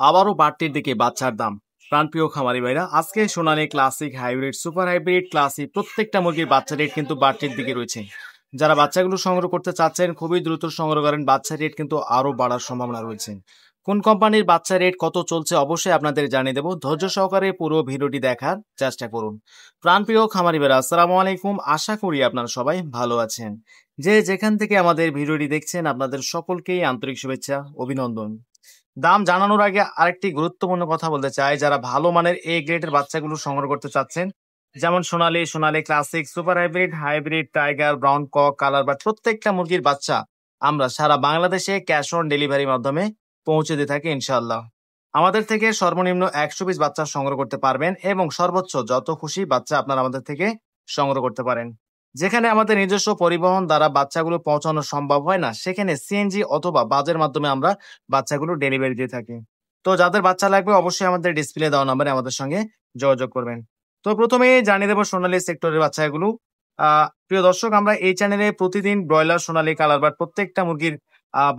আবারও বাড়তির দিকে বাচ্চার দাম। প্রাণপ্রিয় খামারি ভাইরা, আজকে Sonali classic, hybrid, super hybrid, classic প্রত্যেকটা মুরগির বাচ্চা রেট কিন্তু বাড়তির দিকে রয়েছে। যারা বাচ্চাগুলো সংগ্রহ করতে চাচ্ছেন খুবই দ্রুত সংগ্রহ করেন, বাচ্চা রেট কিন্তু আরো বাড়ার সম্ভাবনা রয়েছে। কোন কোম্পানির বাচ্চা রেট কত চলছে অবশ্যই আপনাদের জানিয়ে দেবো। ধৈর্য সহকারে পুরো ভিডিওটি দেখার চেষ্টা করুন। প্রাণপ্রিয় খামারি ভাইরা, আসসালামু আলাইকুম। আশা করি আপনারা সবাই ভালো আছেন। যে যেখান থেকে আমাদের ভিডিওটি দেখছেন আপনাদের সকলকেই আন্তরিক শুভেচ্ছা, অভিনন্দন। দাম জানানোর আগে আরেকটি গুরুত্বপূর্ণ কথা বলতে চাই, যারা ভালো মানের এ গ্রেডের বাচ্চাগুলো সংগ্রহ করতে চাচ্ছেন, যেমন Sonali, Sonali classic, super hybrid, hybrid, tiger, brown cock, colour বা প্রত্যেকটা মুরগির বাচ্চা আমরা সারা বাংলাদেশে ক্যাশ অন ডেলিভারির মাধ্যমে পৌঁছে দিয়ে থাকি ইনশাআল্লাহ। আমাদের থেকে সর্বনিম্ন 100 পিস বাচ্চা সংগ্রহ করতে পারবেন এবং সর্বোচ্চ যত খুশি বাচ্চা আপনারা আমাদের থেকে সংগ্রহ করতে পারেন। যেখানে আমাদের নিজস্ব পরিবহন দ্বারা বাচ্চাগুলো পৌঁছানো সম্ভব হয় না, সেখানে সিএনজি অথবা বাসের মাধ্যমে আমরা বাচ্চাগুলো ডেলিভারি দিয়ে থাকি। তো যাদের বাচ্চা লাগবে অবশ্যই আমাদের ডিসপ্লে দেওয়া নাম্বারে আমাদের সঙ্গে যোগাযোগ করবেন। তো প্রথমে জানিয়ে দেবো সোনালী সেক্টরের বাচ্চাগুলো। প্রিয় দর্শক, আমরা এই চ্যানেলে প্রতিদিন ব্রয়লার, সোনালী, কালারবার্ড প্রত্যেকটা মুরগির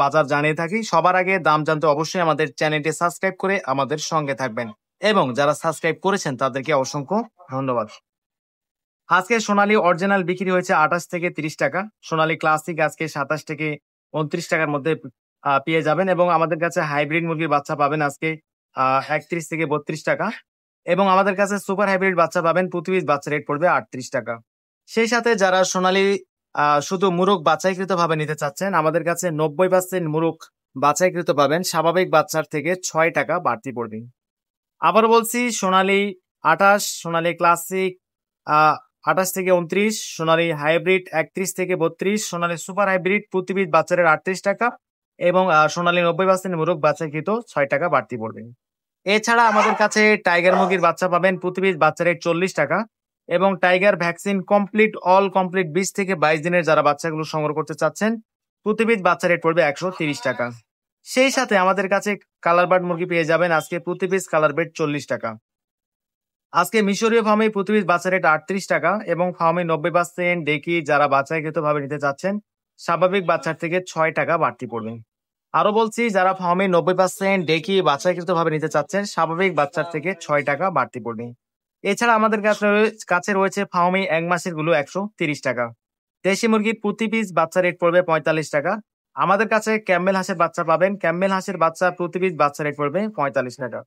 বাজার জানিয়ে থাকি। সবার আগে দাম জানতে অবশ্যই আমাদের চ্যানেলটি সাবস্ক্রাইব করে আমাদের সঙ্গে থাকবেন, এবং যারা সাবস্ক্রাইব করেছেন তাদেরকে অসংখ্য ধন্যবাদ। আজকে সোনালী অরিজিনাল বিক্রি হয়েছে 28 থেকে 30 টাকা। সোনালী ক্লাসিক আজকে 27 থেকে 29 টাকার মধ্যে পেয়ে যাবেন, এবং আমাদের কাছে হাইব্রিড মুরগির বাচ্চা পাবেন আজকে 31 থেকে 32 টাকা, এবং আমাদের কাছে সুপার হাইব্রিড বাচ্চা পাবেন, প্রতি পিস বাচ্চা রেট পড়বে 38 টাকা। সেই সাথে যারা সোনালী শুধু মুরগ বাছাইকৃত ভাবে নিতে চাচ্ছেন, আমাদের কাছে 90% মুরগ বাছাইকৃত পাবেন, স্বাভাবিক বাচ্চার থেকে 6 টাকা বাড়তি পড়বে। আবার বলছি, সোনালী 28, সোনালী ক্লাসিক 28 থেকে 29, সোনালী হাইব্রিড 31 থেকে 32, সোনালী সুপার হাইব্রিড প্রতি পিস বাচ্চারের 38 টাকা, এবং সোনালী 90% মুরগ বাছাইকৃত 6 টাকা বাড়তি পড়বে। এছাড়া আমাদের কাছে টাইগার মুরগির বাচ্চা পাবেন, প্রতি পিস বাচ্চা রেট 40 টাকা, এবং tiger vaccine complete all complete 20 থেকে 22 দিনের যারা বাচ্চাগুলো সংগ্রহ করতে চাচ্ছেন, প্রতি পিস বাচ্চা রেট পড়বে 130 টাকা। সেই সাথে আমাদের কাছে কালার বার্ড মুরগি পেয়ে যাবেন আজকে প্রতি পিস কালার বেড 40 টাকা। আজকে মিশরীয় ফার্মে প্রতি পিস বাচ্চা রেট 38 টাকা, এবং ফার্মে 90% ডেকি যারা বাচ্চাকৃত ভাবে নিতে চাচ্ছেন, স্বাভাবিক বাচ্চার থেকে 6 টাকা বাড়তি পড়বে। আরো বলছি, যারা ফার্মে 90% ডেকি বাচ্চাকৃত ভাবে নিতে চাচ্ছেন, স্বাভাবিক বাচ্চার থেকে 6 টাকা বাড়তি পড়বে। এছাড়া আমাদের কাছে রয়েছে ফার্মে 1 মাসের গুলো 130 টাকা। দেশি মুরগির প্রতি পিস বাচ্চা রেট পড়বে 45 টাকা। আমাদের কাছে ক্যাম্বেল হাঁসের বাচ্চা পাবেন, ক্যাম্বেল হাঁসের বাচ্চা প্রতি পিস বাচ্চা রেট পড়বে 45 টাকা।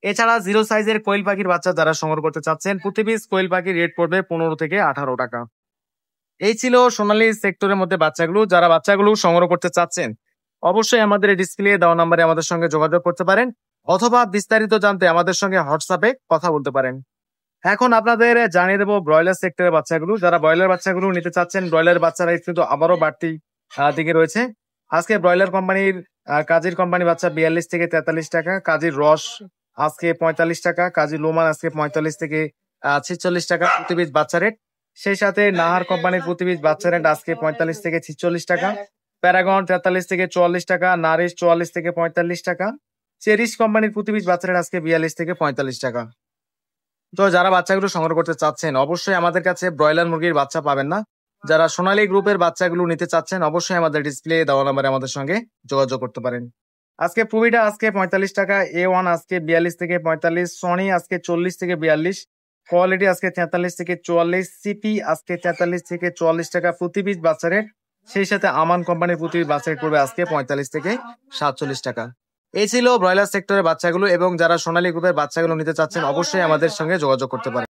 এছাড়া জিরো সাইজের কোয়েল পাখির বাচ্চা যারা সংগ্রহ করতে চাচ্ছেন, প্রতি পিস কোয়েল পাখির রেট পড়বে 15 থেকে 18 টাকা। এই ছিল সোনালী সেক্টরের মধ্যে বাচ্চাগুলো। যারা বাচ্চাগুলো সংগ্রহ করতে চাচ্ছেন অবশ্যই আমাদের ডিসপ্লে দেওয়া নাম্বারে আমাদের সঙ্গে যোগাযোগ করতে পারেন, অথবা বিস্তারিত জানতে আমাদের সঙ্গে হোয়াটসঅ্যাপে কথা বলতে পারেন। এখন আপনাদের জানিয়ে দেবো ব্রয়লার সেক্টরের বাচ্চাগুলো। যারা ব্রয়লার বাচ্চাগুলো নিতে চাচ্ছেন, ব্রয়লার বাচ্চা রেট কিন্তু আবারও বাড়তি দিকে রয়েছে। আজকে ব্রয়লার কোম্পানির কাজীর কোম্পানি বাচ্চা 42 থেকে 43 টাকা, কাজীর রস আজকে 45 টাকা, কাজী লোমান আজকে 45 থেকে 46 টাকা প্রতি পিস বাচ্চা রেট। সেই সাথে নাহার কোম্পানির প্রতি পিস বাচ্চা রেট আজকে 45 থেকে 46 টাকা, প্যারাগন 43 থেকে 44 টাকা, নারিশ 44 থেকে 45 টাকা, চেরিশ কোম্পানির প্রতি পিস বাচ্চা রেট আজকে 42 থেকে 45 টাকা। তো যারা বাচ্চাগুলো সংগ্রহ করতে চাচ্ছেন অবশ্যই আমাদের কাছে ব্রয়লার মুরগির বাচ্চা পাবেন না। যারা সোনালী গ্রুপের বাচ্চাগুলো নিতে চাচ্ছেন অবশ্যই আমাদের ডিসপ্লে দেওয়া নাম্বারে আমাদের সঙ্গে যোগাযোগ করতে পারেন। আজকে প্রুভিটা আজকে 45 টাকা, A1 আজকে 42 থেকে 45, সনি আজকে 40 থেকে 42, কোয়ালিটি আজকে 43 থেকে 44, সিপি আজকে 43 থেকে 44 টাকা প্রতি পিস বাচ্চা রেট। সেই সাথে আমান কোম্পানির প্রতি পিস বাচ্চা রেট পড়বে আজকে 45 থেকে 47 টাকা। এই ছিল ব্রয়লার সেক্টরের বাচ্চাগুলো, এবং যারা সোনালী গ্রুপের বাচ্চাগুলো নিতে চাচ্ছেন অবশ্যই আমাদের সঙ্গে যোগাযোগ করতে পারেন।